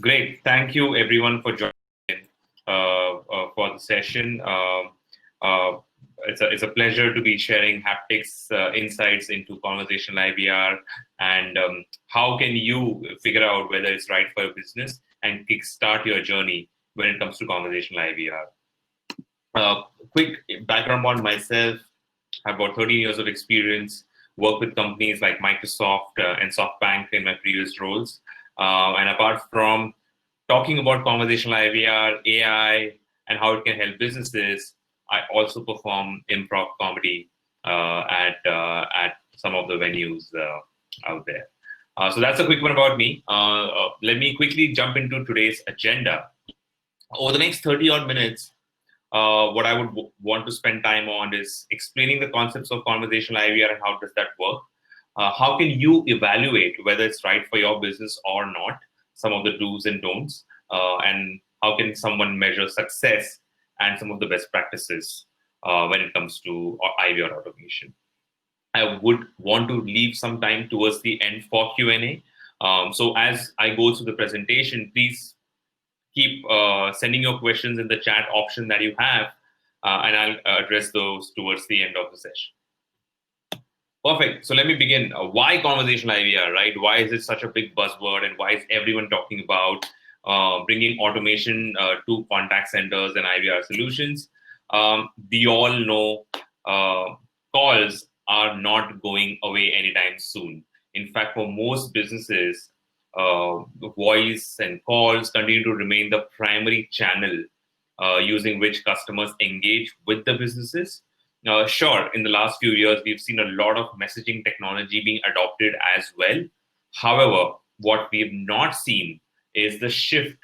Great. Thank you, everyone, for joining for the session. Uh, it's a pleasure to be sharing Haptik's insights into conversational IVR and how can you figure out whether it's right for your business and kickstart your journey when it comes to conversational IVR. Quick background on myself. I've got 13 years of experience, worked with companies like Microsoft and SoftBank in my previous roles. And apart from talking about conversational IVR, AI, and how it can help businesses, I also perform improv comedy at some of the venues out there. So that's a quick one about me. Let me quickly jump into today's agenda. Over the next 30 odd minutes, what I would want to spend time on is explaining the concepts of conversational IVR and how does that work. How can you evaluate whether it's right for your business or not, some of the do's and don'ts, and how can someone measure success and some of the best practices when it comes to IVR automation. I would want to leave some time towards the end for Q&A. So as I go through the presentation, please keep sending your questions in the chat option that you have, and I'll address those towards the end of the session. Perfect. So let me begin. Why conversational IVR, right? Why is it such a big buzzword, and why is everyone talking about bringing automation to contact centers and IVR solutions? We all know calls are not going away anytime soon. In fact, for most businesses, voice and calls continue to remain the primary channel using which customers engage with the businesses. Sure, in the last few years, we've seen a lot of messaging technology being adopted as well. However, what we've not seen is the shift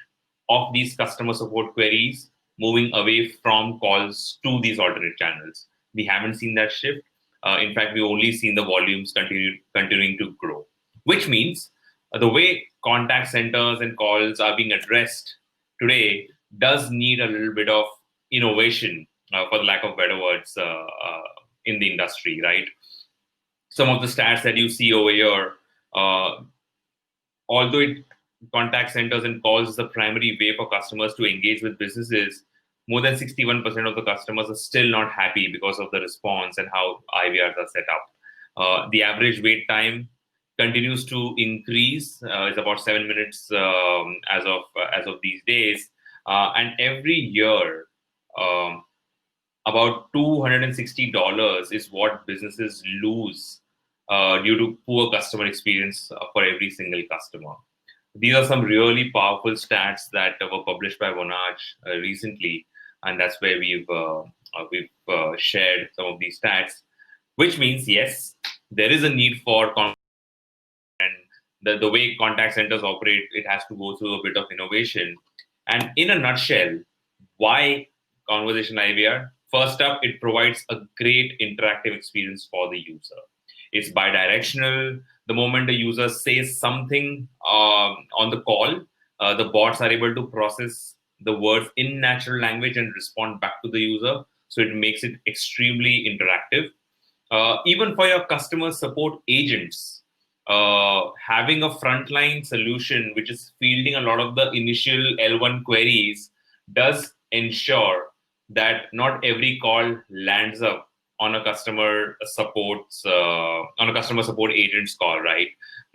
of these customer support queries moving away from calls to these alternate channels. We haven't seen that shift. In fact, we've only seen the volumes continuing to grow, which means the way contact centers and calls are being addressed today does need a little bit of innovation, for the lack of better words, in the industry, right? Some of the stats that you see over here, although contact centers and calls is the primary way for customers to engage with businesses, more than 61% of the customers are still not happy because of the response and how IVRs are set up. The average wait time continues to increase. It's about 7 minutes as of these days, and every year, about $260 is what businesses lose due to poor customer experience for every single customer. These are some really powerful stats that were published by Vonage recently, and that's where we've shared some of these stats. Which means, yes, there is a need for and the way contact centers operate, it has to go through a bit of innovation. And in a nutshell, why conversational IVR? First up, it provides a great interactive experience for the user. It's bidirectional. The moment the user says something on the call, the bots are able to process the words in natural language and respond back to the user. So it makes it extremely interactive. Even for your customer support agents, having a frontline solution which is fielding a lot of the initial L1 queries does ensure that not every call lands up on a customer support agent's call, right?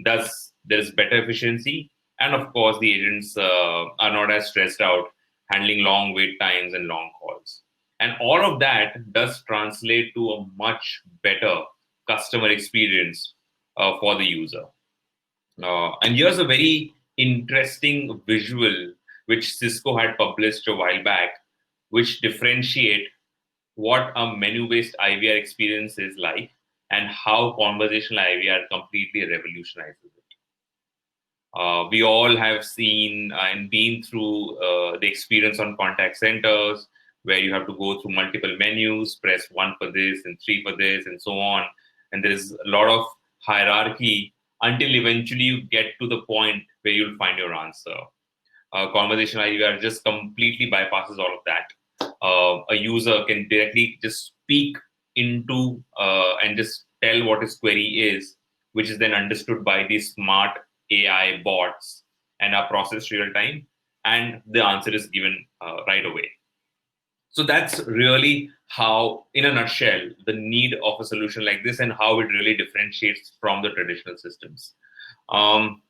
Thus, there is better efficiency, and of course, the agents are not as stressed out handling long wait times and long calls. And all of that does translate to a much better customer experience for the user. And here's a very interesting visual which Cisco had published a while back, which differentiate what a menu-based IVR experience is like and how conversational IVR completely revolutionizes it. We all have seen and been through the experience on contact centers where you have to go through multiple menus, press 1 for this and 3 for this and so on. And there's a lot of hierarchy until eventually you get to the point where you'll find your answer. Conversational IVR just completely bypasses all of that. A user can directly just speak into and just tell what his query is, which is then understood by these smart AI bots and are processed real time, and the answer is given right away. So that's really how, in a nutshell, the need of a solution like this and how it really differentiates from the traditional systems. Um,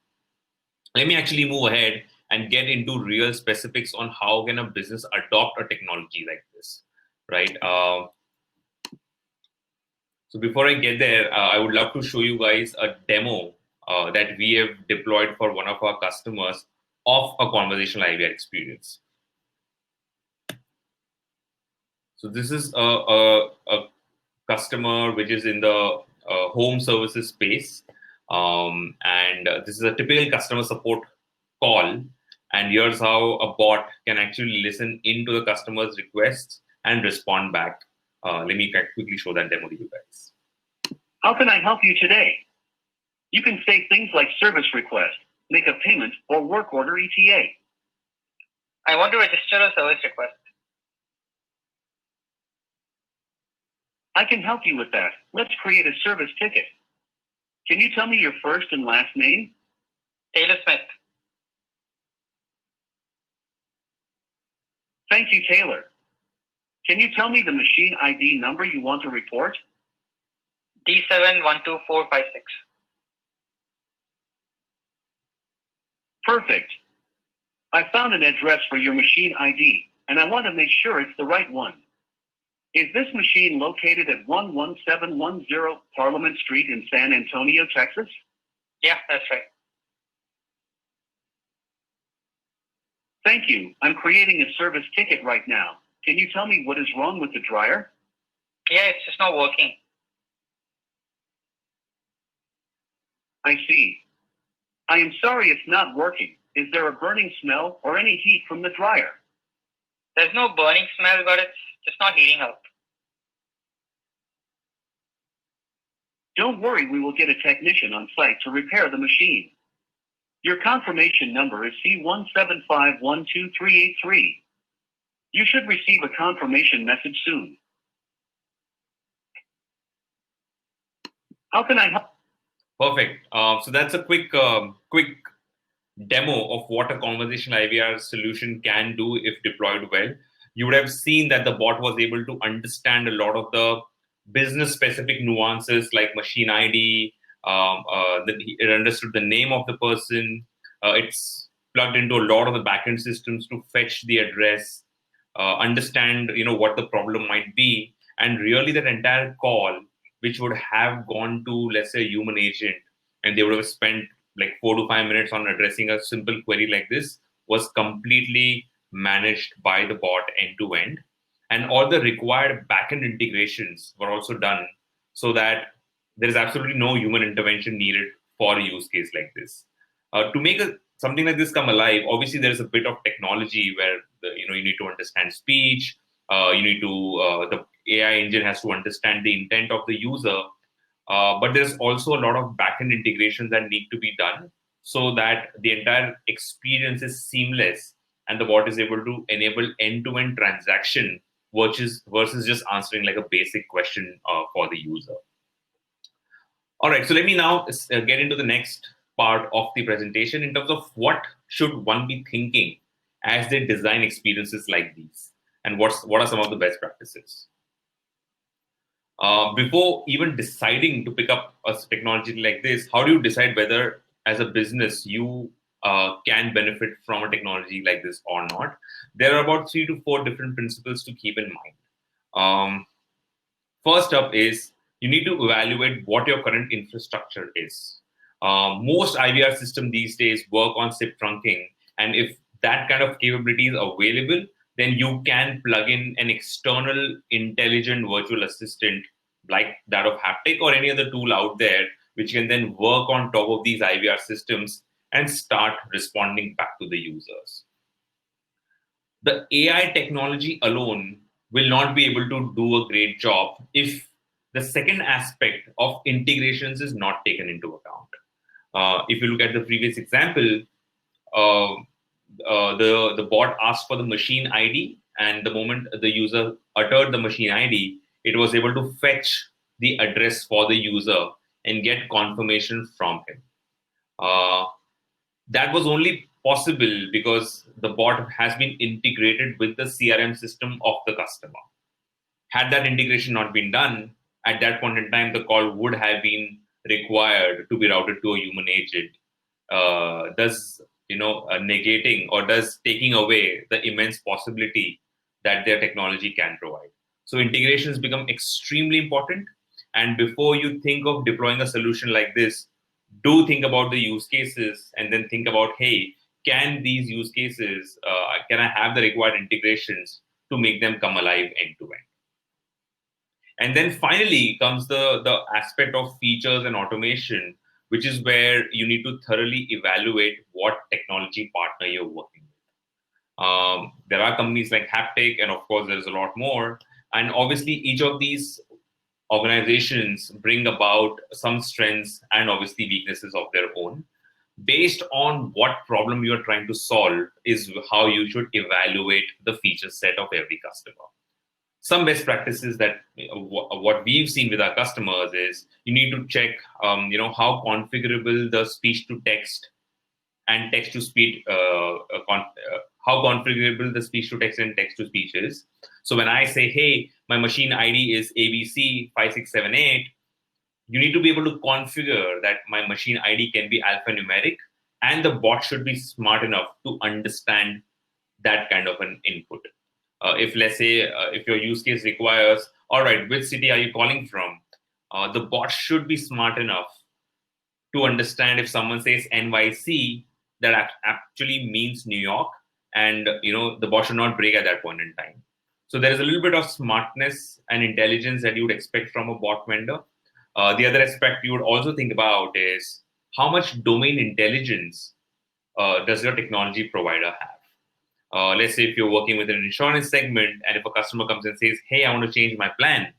Let me actually move ahead and get into real specifics on how can a business adopt a technology like this, right? So before I get there, I would love to show you guys a demo that we have deployed for one of our customers of a conversational IVR experience. So this is a customer which is in the home services space. And this is a typical customer support call. And here's how a bot can actually listen into the customer's requests and respond back. Let me quickly show that demo to you guys. How can I help you today? You can say things like service request, make a payment, or work order ETA. I want to register a service request. I can help you with that. Let's create a service ticket. Can you tell me your first and last name? Taylor Smith. Thank you, Taylor. Can you tell me the machine ID number you want to report? D712456. Perfect. I found an address for your machine ID, and I want to make sure it's the right one. Is this machine located at 11710 Parliament Street in San Antonio, Texas? Yeah, that's right. Thank you. I'm creating a service ticket right now. Can you tell me what is wrong with the dryer? Yeah, it's just not working. I see. I am sorry it's not working. Is there a burning smell or any heat from the dryer? There's no burning smell, but it's just not heating up. Don't worry, we will get a technician on site to repair the machine. Your confirmation number is C175123383. You should receive a confirmation message soon. How can I help? Perfect. So that's a quick demo of what a conversational IVR solution can do if deployed well. You would have seen that the bot was able to understand a lot of the business-specific nuances like machine ID. It understood the name of the person. It's plugged into a lot of the backend systems to fetch the address, understand what the problem might be, and really that entire call, which would have gone to, let's say, a human agent, and they would have spent like 4 to 5 minutes on addressing a simple query like this, was completely managed by the bot end to end. And all the required backend integrations were also done so that there is absolutely no human intervention needed for a use case like this. To make something like this come alive, obviously there is a bit of technology where you need to understand speech. The AI engine has to understand the intent of the user. But there's also a lot of backend integrations that need to be done so that the entire experience is seamless and the bot is able to enable end-to-end transaction versus just answering like a basic question for the user. All right, so let me now get into the next part of the presentation in terms of what should one be thinking as they design experiences like these, and what are some of the best practices. Before even deciding to pick up a technology like this, how do you decide whether, as a business, you can benefit from a technology like this or not? There are about 3 to 4 different principles to keep in mind. First up is you need to evaluate what your current infrastructure is. Most IVR systems these days work on SIP trunking, and if that kind of capability is available, then you can plug in an external intelligent virtual assistant like that of Haptik or any other tool out there, which can then work on top of these IVR systems and start responding back to the users. The AI technology alone will not be able to do a great job if the second aspect of integrations is not taken into account. If you look at the previous example, the bot asked for the machine ID, and the moment the user uttered the machine ID, it was able to fetch the address for the user and get confirmation from him. That was only possible because the bot has been integrated with the CRM system of the customer. Had that integration not been done, at that point in time, the call would have been required to be routed to a human agent, thus negating or thus taking away the immense possibility that their technology can provide. So integrations become extremely important. And before you think of deploying a solution like this, do think about the use cases and then think about, hey, can these use cases, can I have the required integrations to make them come alive end to end? And then finally comes the aspect of features and automation, which is where you need to thoroughly evaluate what technology partner you're working with. There are companies like Haptik, and of course, there's a lot more. And obviously, each of these organizations bring about some strengths and obviously weaknesses of their own. Based on what problem you're trying to solve is how you should evaluate the feature set of every customer. Some best practices that what we've seen with our customers is you need to check, how configurable the speech to text and text to speech, how configurable the speech to text and text to speech is. So when I say, hey, my machine ID is ABC5678, you need to be able to configure that my machine ID can be alphanumeric, and the bot should be smart enough to understand that kind of an input. If let's say, if your use case requires, all right, which city are you calling from? The bot should be smart enough to understand if someone says NYC, that actually means New York, and the bot should not break at that point in time. So there is a little bit of smartness and intelligence that you would expect from a bot vendor. The other aspect you would also think about is how much domain intelligence does your technology provider have? Let's say if you're working with an insurance segment, and if a customer comes and says, hey, I want to change my plan,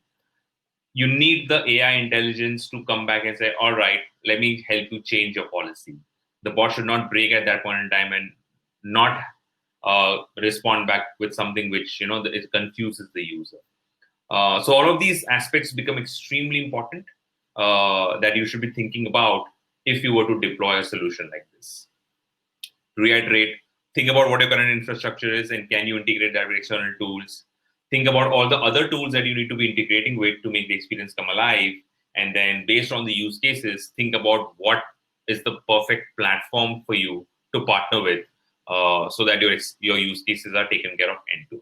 you need the AI intelligence to come back and say, all right, let me help you change your policy. The bot should not break at that point in time and not respond back with something which, it confuses the user. So all of these aspects become extremely important that you should be thinking about if you were to deploy a solution like this. To reiterate, think about what your current infrastructure is and can you integrate that with external tools. Think about all the other tools that you need to be integrating with to make the experience come alive. And then based on the use cases, think about what is the perfect platform for you to partner with so that your use cases are taken care of end to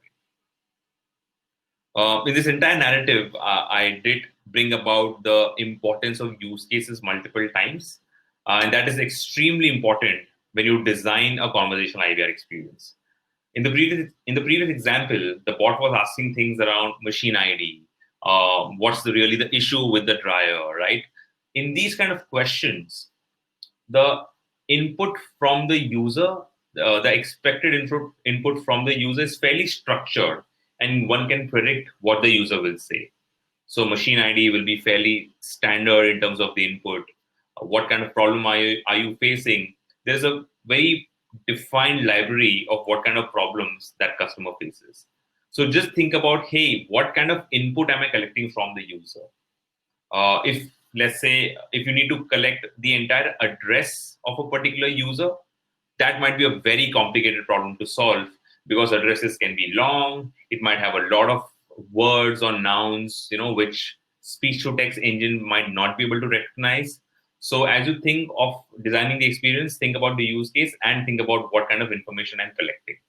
end. In this entire narrative, I did bring about the importance of use cases multiple times. And that is extremely important when you design a conversational IVR experience. In the previous example, the bot was asking things around machine ID. What's really the issue with the dryer, right? In these kind of questions, the input from the user, the expected input from the user is fairly structured, and one can predict what the user will say. So machine ID will be fairly standard in terms of the input. What kind of problem are you facing? There's a very defined library of what kind of problems that customer faces. So just think about, hey, what kind of input am I collecting from the user? If let's say, if you need to collect the entire address of a particular user, that might be a very complicated problem to solve because addresses can be long. It might have a lot of words or nouns, which speech to text engine might not be able to recognize. So as you think of designing the experience, think about the use case and think about what kind of information I'm collecting.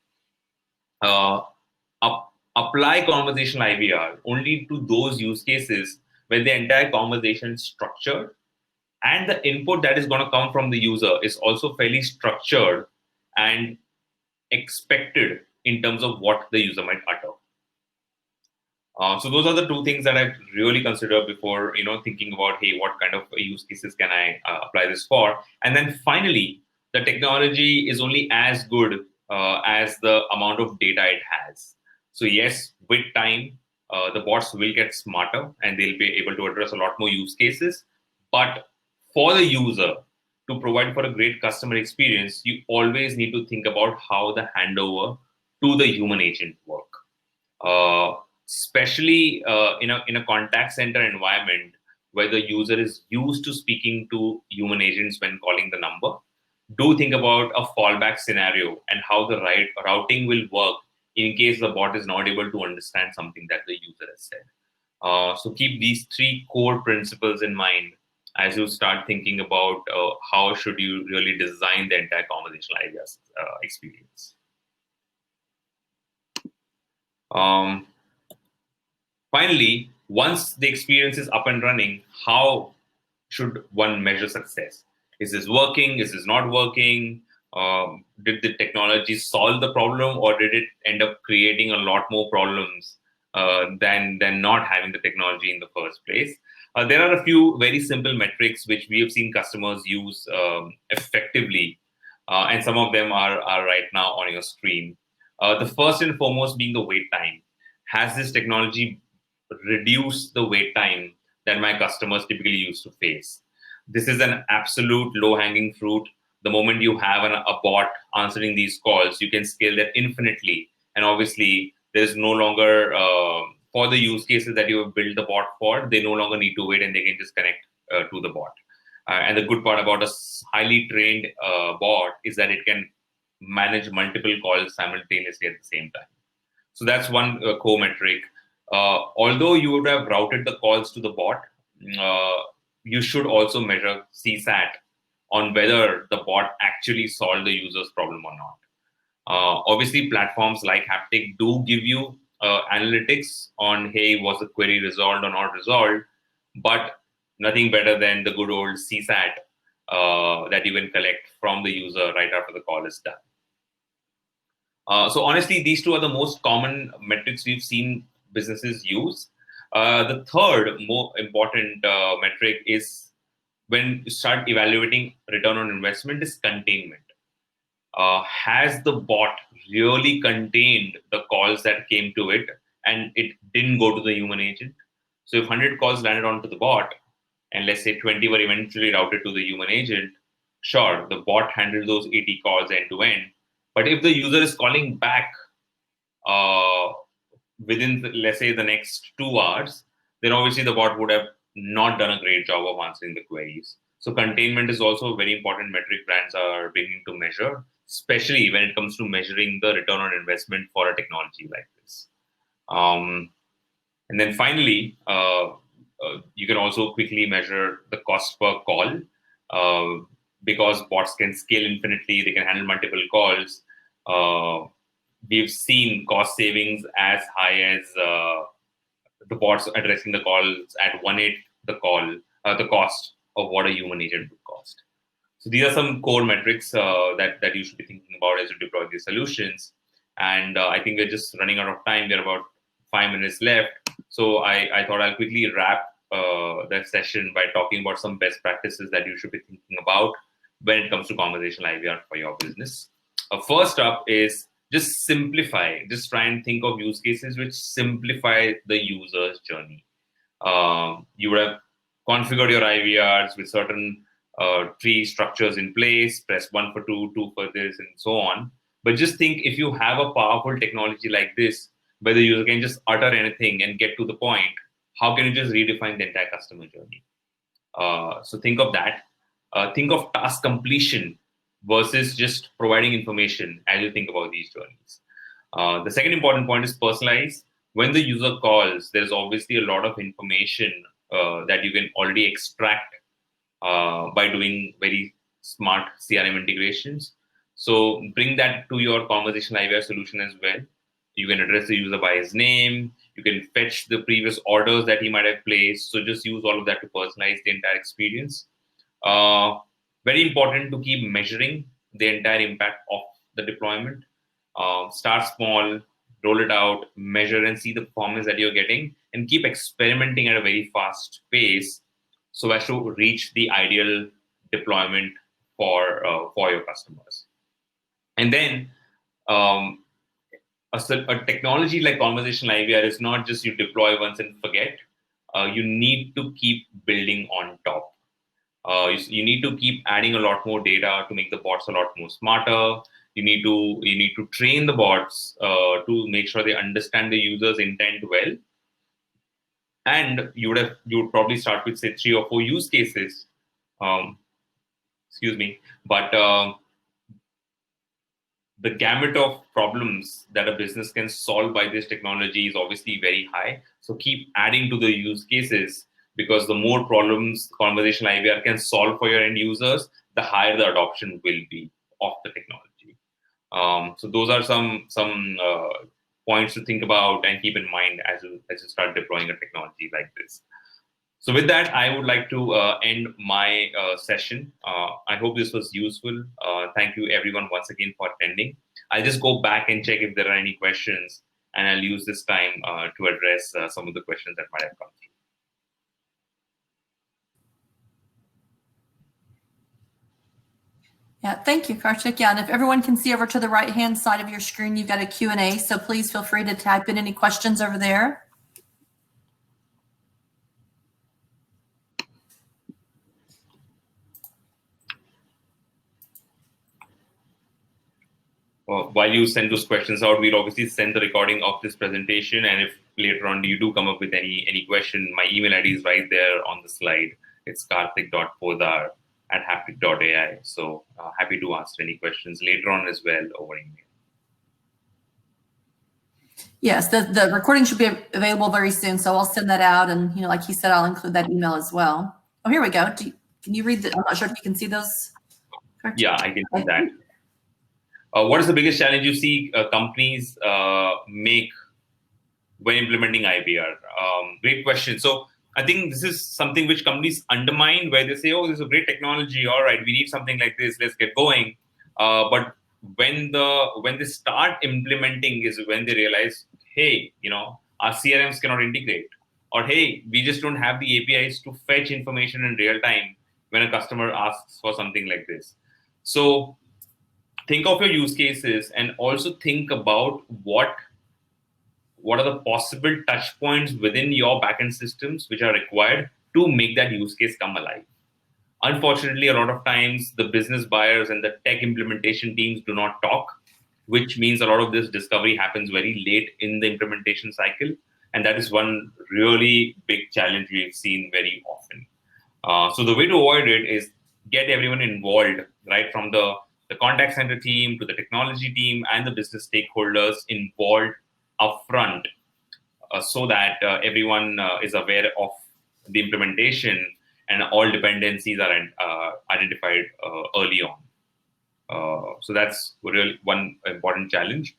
Apply conversational IVR only to those use cases where the entire conversation is structured and the input that is going to come from the user is also fairly structured and expected in terms of what the user might utter. So those are the two things that I really consider before, thinking about, hey, what kind of use cases can I apply this for? And then finally, the technology is only as good as the amount of data it has. So yes, with time, the bots will get smarter and they'll be able to address a lot more use cases. But for the user to provide for a great customer experience, you always need to think about how the handover to the human agent work. Especially in a contact center environment where the user is used to speaking to human agents when calling the number, do think about a fallback scenario and how the right routing will work in case the bot is not able to understand something that the user has said. So keep these three core principles in mind as you start thinking about how should you really design the entire conversational ideas experience. Finally, once the experience is up and running, how should one measure success? Is this working? Is this not working? Did the technology solve the problem, or did it end up creating a lot more problems than not having the technology in the first place? There are a few very simple metrics which we have seen customers use effectively, and some of them are right now on your screen. The first and foremost being the wait time. Has this technology reduced the wait time that my customers typically used to face? This is an absolute low-hanging fruit. The moment you have a bot answering these calls, you can scale that infinitely. And obviously, there's no longer, for the use cases that you have built the bot for, they no longer need to wait and they can just connect to the bot. And the good part about a highly trained bot is that it can manage multiple calls simultaneously at the same time. So that's one core metric. Although you would have routed the calls to the bot, you should also measure CSAT on whether the bot actually solved the user's problem or not. Obviously, platforms like Haptik do give you analytics on, hey, was the query resolved or not resolved, but nothing better than the good old CSAT that you can collect from the user right after the call is done. So honestly, these two are the most common metrics we've seen businesses use. The third more important metric is when you start evaluating return on investment is containment. Has the bot really contained the calls that came to it and it didn't go to the human agent? So if 100 calls landed onto the bot and let's say 20 were eventually routed to the human agent, sure, the bot handled those 80 calls end to end. But if the user is calling back within, let's say, the next 2 hours, then obviously the bot would have not done a great job of answering the queries. So containment is also a very important metric brands are beginning to measure, especially when it comes to measuring the return on investment for a technology like this. And then finally, you can also quickly measure the cost per call. Because bots can scale infinitely, they can handle multiple calls. We've seen cost savings as high as the bots addressing the calls at 1/8 the cost of what a human agent would cost. So these are some core metrics that you should be thinking about as you deploy these solutions. And I think we're just running out of time. There are about 5 minutes left. So I thought I'll quickly wrap that session by talking about some best practices that you should be thinking about when it comes to conversational IVR for your business. First up is just simplify. Just try and think of use cases which simplify the user's journey. You would have configured your IVRs with certain tree structures in place, press 1 for 2, 2 for this, and so on. But just think, if you have a powerful technology like this, where the user can just utter anything and get to the point, how can you just redefine the entire customer journey? So think of that. Think of task completion versus just providing information as you think about these journeys. The second important point is personalize. When the user calls, there's obviously a lot of information that you can already extract by doing very smart CRM integrations. So bring that to your conversational IVR solution as well. You can address the user by his name. You can fetch the previous orders that he might have placed. So just use all of that to personalize the entire experience. Very important to keep measuring the entire impact of the deployment. Start small, roll it out, measure and see the performance that you're getting, and keep experimenting at a very fast pace so as to reach the ideal deployment for your customers. And then a technology like conversational IVR is not just you deploy once and forget. You need to keep building on top. You need to keep adding a lot more data to make the bots a lot more smarter. You need to train the bots to make sure they understand the user's intent well. And you would probably start with say 3 or 4 use cases. But the gamut of problems that a business can solve by this technology is obviously very high. So keep adding to the use cases, because the more problems conversational IVR can solve for your end users, the higher the adoption will be of the technology. So those are some points to think about and keep in mind as you start deploying a technology like this. So with that, I would like to end my session. I hope this was useful. Thank you everyone once again for attending. I'll just go back and check if there are any questions, and I'll use this time to address some of the questions that might have come through. Yeah, thank you, Kartik. Yeah, and if everyone can see over to the right-hand side of your screen, you've got a Q&A, so please feel free to type in any questions over there. While you send those questions out, we'll obviously send the recording of this presentation. And if later on you do come up with any question, my email ID is right there on the slide. It's kartik.poddar@haptik.ai. So happy to answer any questions later on as well over email. Yes, the recording should be available very soon, so I'll send that out. And, like he said, I'll include that email as well. Oh, here we go. Can you read the, I'm not sure if you can see those. Kartik? Yeah, I can see that. What is the biggest challenge you see companies make when implementing IVR? Great question. So I think this is something which companies undermine, where they say, oh, this is a great technology. All right, we need something like this. Let's get going. But when they start implementing is when they realize, hey, our CRMs cannot integrate. Or, hey, we just don't have the APIs to fetch information in real time when a customer asks for something like this. So think of your use cases and also think about what are the possible touch points within your backend systems which are required to make that use case come alive. Unfortunately, a lot of times the business buyers and the tech implementation teams do not talk, which means a lot of this discovery happens very late in the implementation cycle. And that is one really big challenge we've seen very often. So the way to avoid it is get everyone involved, right? From the contact center team to the technology team and the business stakeholders involved upfront, so that everyone is aware of the implementation and all dependencies are identified early on. So that's really one important challenge.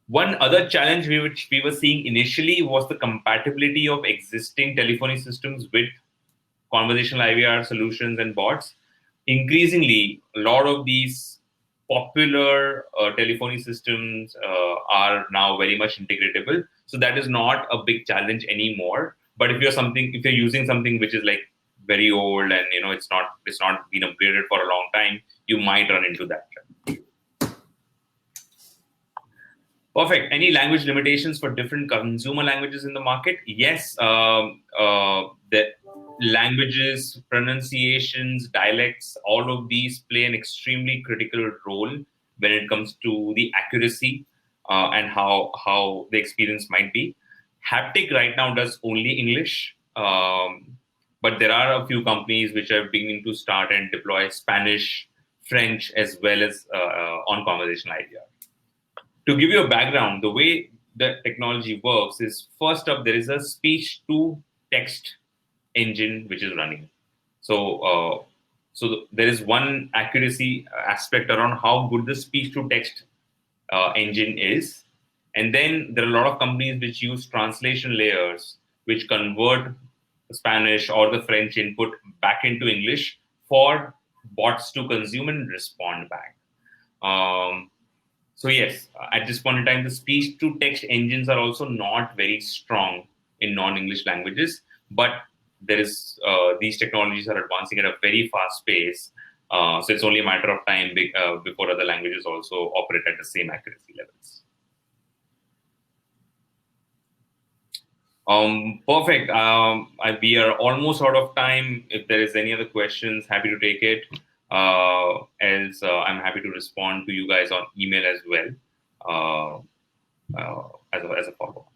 One other challenge which we were seeing initially was the compatibility of existing telephony systems with conversational IVR solutions and bots. Increasingly, a lot of these popular telephony systems are now very much integratable. So that is not a big challenge anymore. But if you're using something which is like very old and it's not been upgraded for a long time, you might run into that challenge. Perfect. Any language limitations for different consumer languages in the market? Yes. The languages, pronunciations, dialects, all of these play an extremely critical role when it comes to the accuracy and how the experience might be. Haptik right now does only English, but there are a few companies which are beginning to start and deploy Spanish, French, as well as on conversational IVR. To give you a background, the way the technology works is, first up, there is a speech-to-text engine which is running. So there is one accuracy aspect around how good the speech-to-text engine is. And then there are a lot of companies which use translation layers, which convert Spanish or the French input back into English for bots to consume and respond back. So yes, at this point in time, the speech-to-text engines are also not very strong in non-English languages, but there is these technologies are advancing at a very fast pace. So it's only a matter of time before other languages also operate at the same accuracy levels. Perfect. We are almost out of time. If there is any other questions, happy to take it. Else, I'm happy to respond to you guys on email as well as a follow-up.